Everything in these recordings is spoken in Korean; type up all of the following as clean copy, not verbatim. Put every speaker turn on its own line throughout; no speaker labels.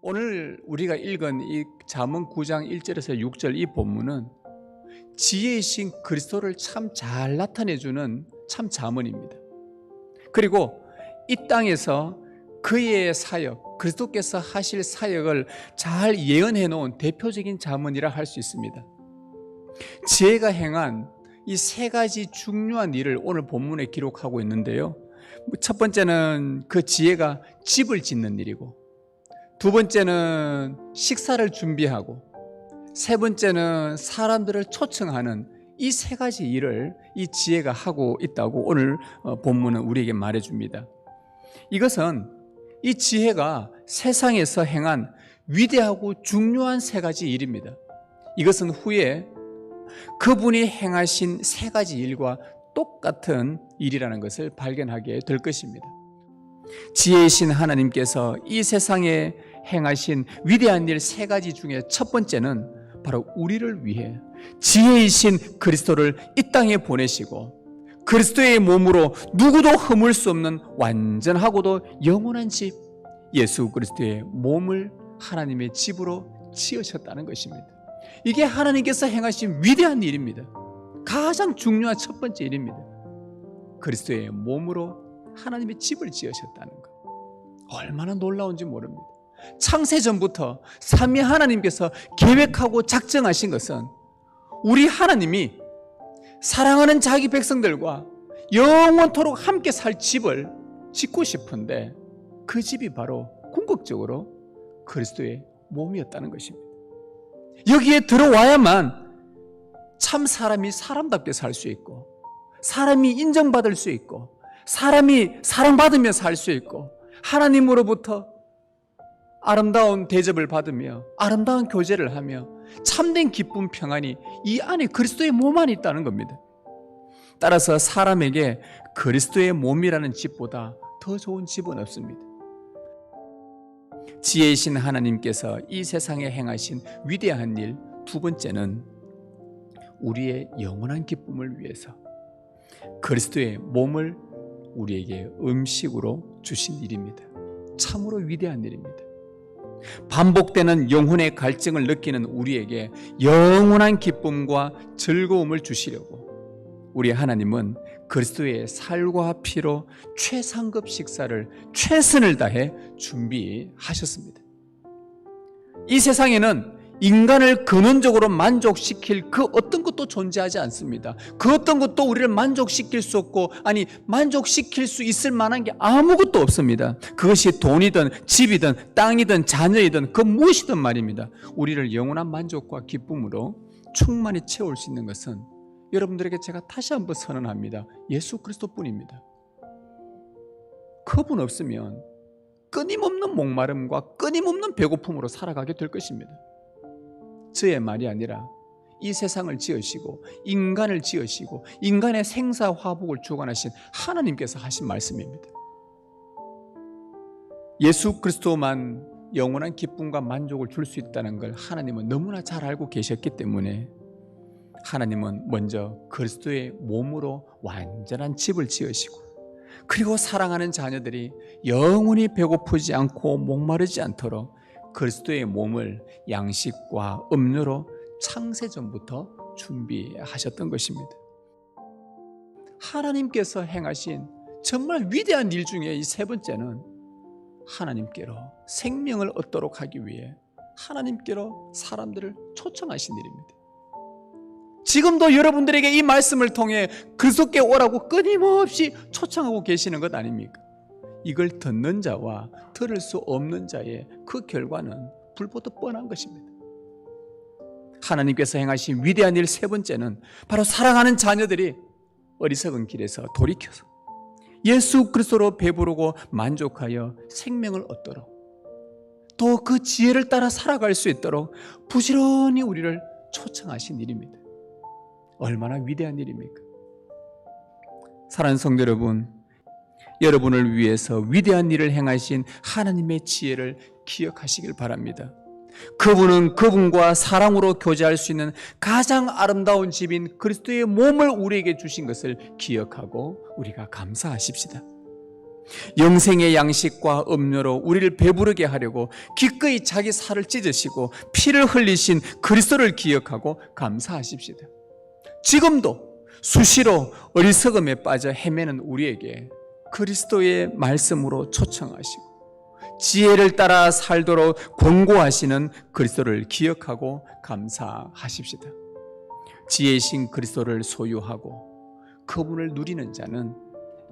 오늘 우리가 읽은 이 잠언 9장 1절에서 6절 이 본문은 지혜이신 그리스도를 참 잘 나타내주는 참 잠언입니다. 그리고 이 땅에서 그의 사역, 그리스도께서 하실 사역을 잘 예언해 놓은 대표적인 잠언이라 할 수 있습니다. 지혜가 행한 이 세 가지 중요한 일을 오늘 본문에 기록하고 있는데요. 첫 번째는 그 지혜가 집을 짓는 일이고, 두 번째는 식사를 준비하고, 세 번째는 사람들을 초청하는 이 세 가지 일을 이 지혜가 하고 있다고 오늘 본문은 우리에게 말해줍니다. 이것은 이 지혜가 세상에서 행한 위대하고 중요한 세 가지 일입니다. 이것은 후에 그분이 행하신 세 가지 일과 똑같은 일이라는 것을 발견하게 될 것입니다. 지혜이신 하나님께서 이 세상에 행하신 위대한 일 세 가지 중에 첫 번째는 바로 우리를 위해 지혜이신 그리스도를 이 땅에 보내시고 그리스도의 몸으로 누구도 허물 수 없는 완전하고도 영원한 집, 예수 그리스도의 몸을 하나님의 집으로 지으셨다는 것입니다. 이게 하나님께서 행하신 위대한 일입니다. 가장 중요한 첫 번째 일입니다. 그리스도의 몸으로 하나님의 집을 지으셨다는 것. 얼마나 놀라운지 모릅니다. 창세전부터 삼위 하나님께서 계획하고 작정하신 것은 우리 하나님이 사랑하는 자기 백성들과 영원토록 함께 살 집을 짓고 싶은데 그 집이 바로 궁극적으로 그리스도의 몸이었다는 것입니다. 여기에 들어와야만 참 사람이 사람답게 살 수 있고, 사람이 인정받을 수 있고, 사람이 사랑받으며 살 수 있고, 하나님으로부터 아름다운 대접을 받으며 아름다운 교제를 하며 참된 기쁨 평안이 이 안에 그리스도의 몸 안에 있다는 겁니다. 따라서 사람에게 그리스도의 몸이라는 집보다 더 좋은 집은 없습니다. 지혜이신 하나님께서 이 세상에 행하신 위대한 일 두 번째는 우리의 영원한 기쁨을 위해서 그리스도의 몸을 우리에게 음식으로 주신 일입니다. 참으로 위대한 일입니다. 반복되는 영혼의 갈증을 느끼는 우리에게 영원한 기쁨과 즐거움을 주시려고 우리 하나님은 그리스도의 살과 피로 최상급 식사를 최선을 다해 준비하셨습니다. 이 세상에는 인간을 근원적으로 만족시킬 그 어떤 것도 존재하지 않습니다. 그 어떤 것도 우리를 만족시킬 수 없고, 아니 만족시킬 수 있을 만한 게 아무것도 없습니다. 그것이 돈이든 집이든 땅이든 자녀이든 그 무엇이든 말입니다. 우리를 영원한 만족과 기쁨으로 충만히 채울 수 있는 것은 여러분들에게 제가 다시 한번 선언합니다. 예수 그리스도뿐입니다. 그분 없으면 끊임없는 목마름과 끊임없는 배고픔으로 살아가게 될 것입니다. 저의 말이 아니라 이 세상을 지으시고 인간을 지으시고 인간의 생사화복을 주관하신 하나님께서 하신 말씀입니다. 예수 그리스도만 영원한 기쁨과 만족을 줄 수 있다는 걸 하나님은 너무나 잘 알고 계셨기 때문에 하나님은 먼저 그리스도의 몸으로 완전한 집을 지으시고, 그리고 사랑하는 자녀들이 영원히 배고프지 않고 목마르지 않도록 그리스도의 몸을 양식과 음료로 창세전부터 준비하셨던 것입니다. 하나님께서 행하신 정말 위대한 일 중에 이 세 번째는 하나님께로 생명을 얻도록 하기 위해 하나님께로 사람들을 초청하신 일입니다. 지금도 여러분들에게 이 말씀을 통해 그리스도께 오라고 끊임없이 초청하고 계시는 것 아닙니까? 이걸 듣는 자와 들을 수 없는 자의 그 결과는 불보듯 뻔한 것입니다. 하나님께서 행하신 위대한 일 세 번째는 바로 사랑하는 자녀들이 어리석은 길에서 돌이켜서 예수 그리스도로 배부르고 만족하여 생명을 얻도록, 또 그 지혜를 따라 살아갈 수 있도록 부지런히 우리를 초청하신 일입니다. 얼마나 위대한 일입니까? 사랑하는 성도 여러분, 여러분을 위해서 위대한 일을 행하신 하나님의 지혜를 기억하시길 바랍니다. 그분은 그분과 사랑으로 교제할 수 있는 가장 아름다운 집인 그리스도의 몸을 우리에게 주신 것을 기억하고 우리가 감사하십시다. 영생의 양식과 음료로 우리를 배부르게 하려고 기꺼이 자기 살을 찢으시고 피를 흘리신 그리스도를 기억하고 감사하십시다. 지금도 수시로 어리석음에 빠져 헤매는 우리에게 그리스도의 말씀으로 초청하시고 지혜를 따라 살도록 권고하시는 그리스도를 기억하고 감사하십시다. 지혜이신 그리스도를 소유하고 그분을 누리는 자는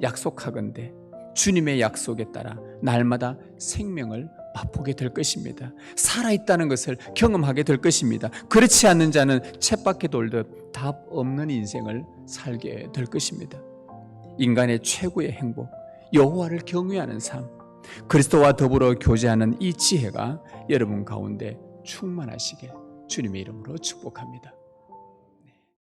약속하건대 주님의 약속에 따라 날마다 생명을 맛보게 될 것입니다. 살아있다는 것을 경험하게 될 것입니다. 그렇지 않는 자는 쳇바퀴 돌듯 답 없는 인생을 살게 될 것입니다. 인간의 최고의 행복, 여호와를 경외하는 삶, 그리스도와 더불어 교제하는 이 지혜가 여러분 가운데 충만하시게 주님의 이름으로 축복합니다.